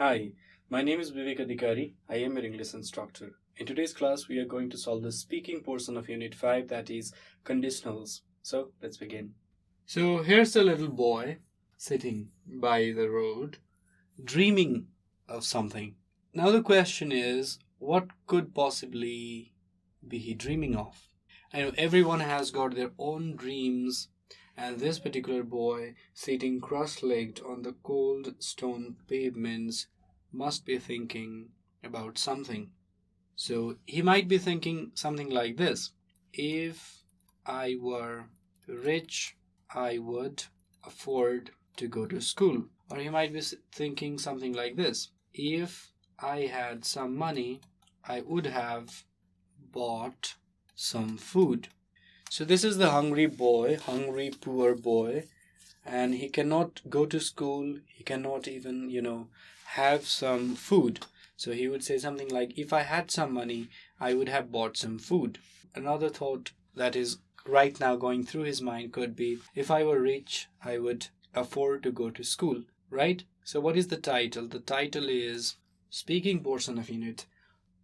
Hi, my name is Bibek Adhikari. I am your English instructor. In today's class, we are going to solve the speaking portion of Unit 5, that is conditionals. So, let's begin. So here's a little boy sitting by the road, dreaming of something. Now the question is, what could possibly be he dreaming of? I know everyone has got their own dreams, and this particular boy sitting cross-legged on the cold stone pavements must be thinking about something. So he might be thinking something like this: if I were rich, I would afford to go to school. Or he might be thinking something like this: if I had some money, I would have bought some food. So this is the hungry boy, hungry poor boy, and he cannot go to school. He cannot even, have some food. So he would say something like, if I had some money, I would have bought some food. Another thought that is right now going through his mind could be, if I were rich, I would afford to go to school, right? So what is the title? The title is Speaking Portion of Unit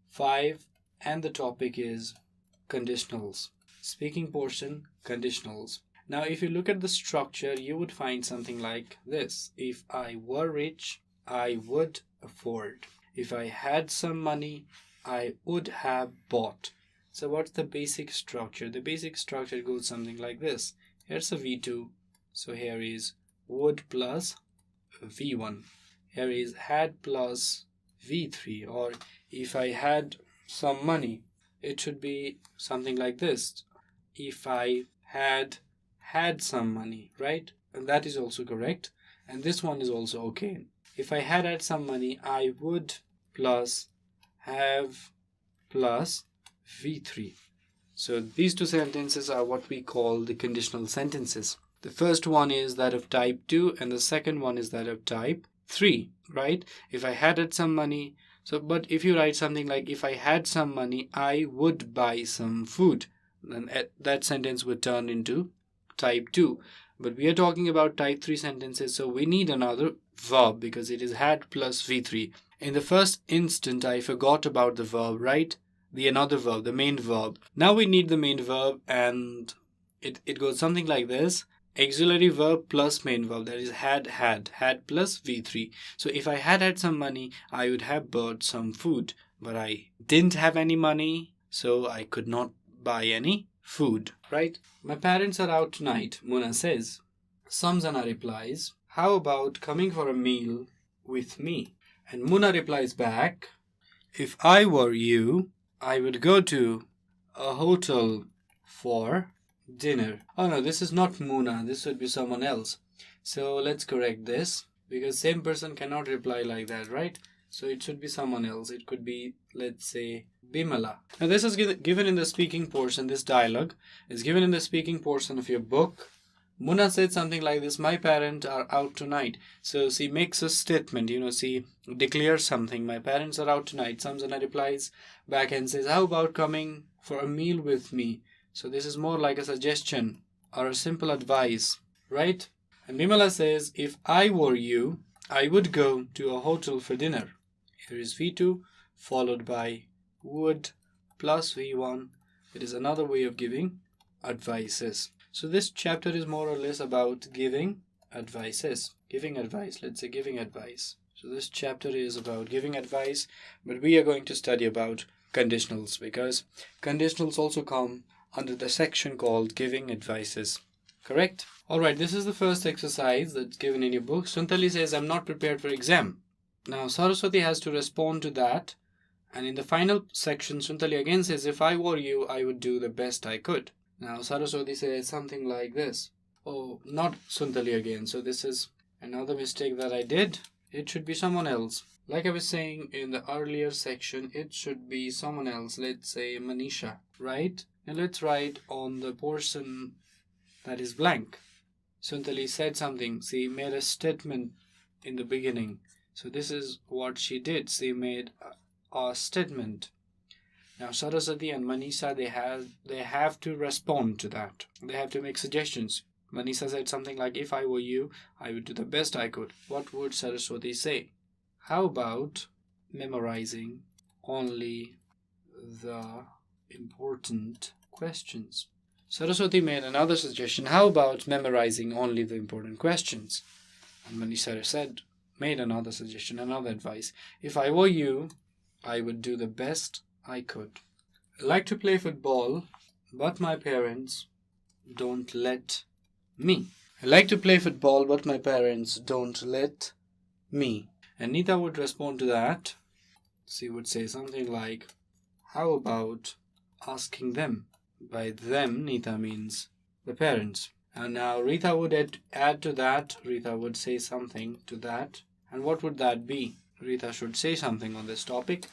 5, and the topic is Conditionals. Speaking portion, conditionals. Now, if you look at the structure, you would find something like this. If I were rich, I would afford. If I had some money, I would have bought. So what's the basic structure? The basic structure goes something like this. Here's a V2. So here is would plus V1. Here is had plus V3. Or if I had some money, it should be something like this. If I had some money, right? And that is also correct. And this one is also okay. If I had some money, I would plus have plus V3. So these two sentences are what we call the conditional sentences. The first one is that of type 2 and the second one is that of type 3, right? If I had some money, but if you write something like, if I had some money, I would buy some food, then that sentence would turn into type 2. But we are talking about type 3 sentences, so we need another verb because it is had plus V3. In the first instant, I forgot about the verb, right? Another verb, the main verb. Now we need the main verb, and it goes something like this. Auxiliary verb plus main verb, that is had plus V3. So if I had some money, I would have bought some food, but I didn't have any money, so I could not buy any food, right? My parents are out tonight, Muna says. Samzana replies, how about coming for a meal with me? And Muna replies back, if I were you, I would go to a hotel for dinner. Oh no, this is not Muna, this would be someone else. So let's correct this, because same person cannot reply like that, right? So it should be someone else. It could be, let's say, Bimala. Now this is given in the speaking portion. This dialogue is given in the speaking portion of your book. Muna said something like this: my parents are out tonight. So she makes a statement, she declares something. My parents are out tonight. Samsana replies back and says, how about coming for a meal with me? So this is more like a suggestion or a simple advice, right? And Bimala says, if I were you, I would go to a hotel for dinner. Here is V2 followed by would plus V1. It is another way of giving advices. So this chapter is more or less about giving advices. Giving advice. Let's say giving advice. So this chapter is about giving advice, but we are going to study about conditionals because conditionals also come under the section called giving advices. Correct? Alright, this is the first exercise that's given in your book. Suntali says, I'm not prepared for exam. Now Saraswati has to respond to that. And in the final section, Suntali again says, if I were you, I would do the best I could. Now Saraswati says something like this. Oh, not Suntali again. So this is another mistake that I did. It should be someone else. Like I was saying in the earlier section, it should be someone else. Let's say Manisha, right? And let's write on the portion that is blank. Suntali said something. She made a statement in the beginning. So this is what she did. She made a statement. Now Saraswati and Manisha, they have to respond to that. They have to make suggestions. Manisha said something like, if I were you, I would do the best I could. What would Saraswati say? how about memorizing only the important questions? Saraswati made another suggestion. How about memorizing only the important questions? And Manisha made another suggestion, another advice. If I were you, I would do the best I could. I like to play football, but my parents don't let me. I like to play football, but my parents don't let me. And Nita would respond to that. She would say something like, how about asking them? By them, Nita means the parents. And now Rita would add to that. Rita would say something to that. And what would that be? Rita should say something on this topic.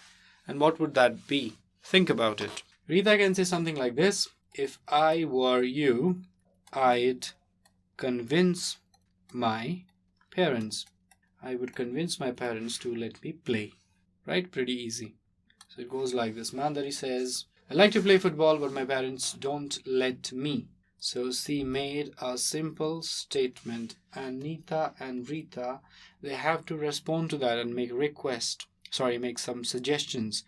And what would that be? Think about it. Rita can say something like this. If I were you, I'd convince my parents. I would convince my parents to let me play. Right? Pretty easy. So it goes like this. Mandari says, I like to play football, but my parents don't let me. So she made a simple statement, and Nita and Rita, they have to respond to that and make some suggestions.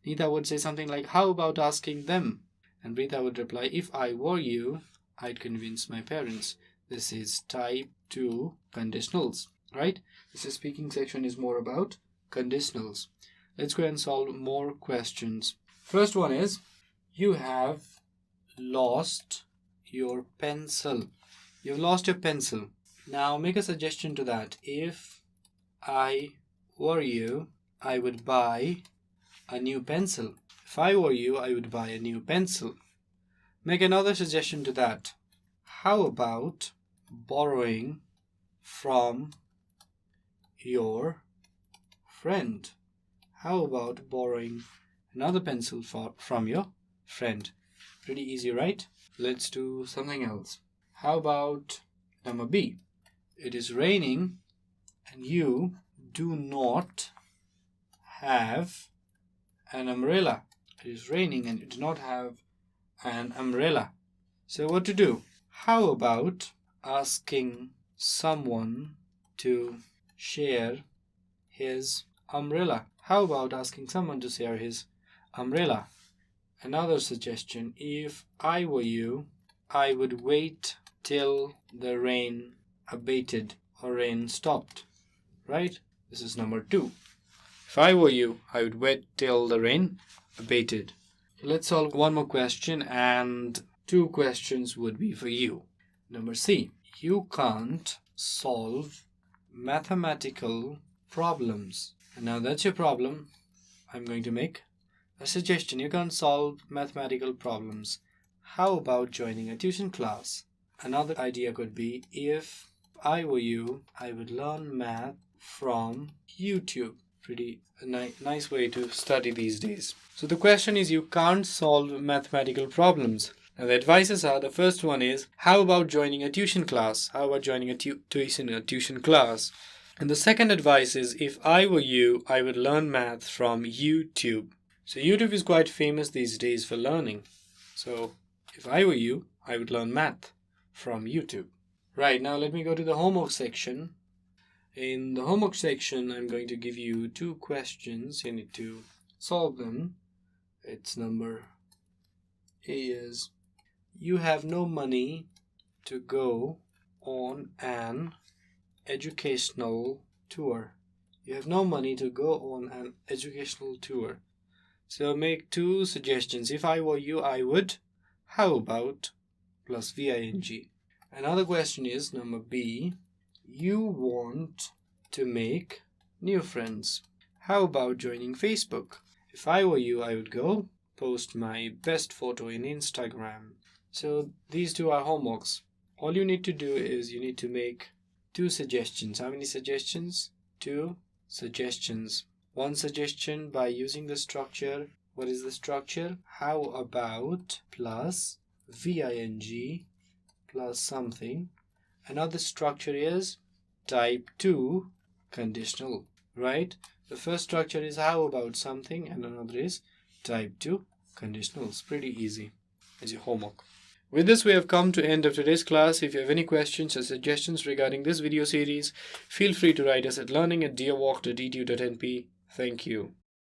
Nita would say something like, how about asking them? And Rita would reply, if I were you, I'd convince my parents. This is type 2 conditionals, right? This speaking section is more about conditionals. Let's go and solve more questions. First one is, you have lost your pencil. You've lost your pencil. Now make a suggestion to that. If I were you, I would buy a new pencil. If I were you, I would buy a new pencil. Make another suggestion to that. How about borrowing from your friend? How about borrowing another pencil from your friend? Pretty easy, right? Let's do something else. How about number B? It is raining and you do not have an umbrella. It is raining and you do not have an umbrella. So what to do? How about asking someone to share his umbrella? How about asking someone to share his umbrella? Another suggestion, if I were you, I would wait till the rain abated or rain stopped, right? This is number 2. If I were you, I would wait till the rain abated. Let's solve one more question, and 2 questions would be for you. Number C, you can't solve mathematical problems. And now that's your problem. I'm going to make a suggestion. You can't solve mathematical problems. How about joining a tuition class? Another idea could be, if I were you, I would learn math from YouTube. Pretty nice way to study these days. So the question is, you can't solve mathematical problems. Now the advices are, the first one is, how about joining a tuition class? How about joining a tuition class? And the second advice is, if I were you, I would learn math from YouTube. So YouTube is quite famous these days for learning. So if I were you, I would learn math from YouTube. Right, now let me go to the homework section. In the homework section, I'm going to give you 2 questions. You need to solve them. It's number A is, you have no money to go on an educational tour. You have no money to go on an educational tour. So make 2 suggestions. If I were you, I would. How about plus VING. Another question is number B. You want to make new friends. How about joining Facebook? If I were you, I would go post my best photo in Instagram. So these 2 are homeworks. All you need to do is you need to make 2 suggestions. How many suggestions? 2 suggestions. 1 suggestion by using the structure. What is the structure? How about plus VING plus something. Another structure is type 2 conditional, right? The first structure is how about something, and another is type 2 conditionals. Pretty easy as your homework. With this, we have come to end of today's class. If you have any questions or suggestions regarding this video series, feel free to write us at learning@deerwalk.edu.np. Thank you.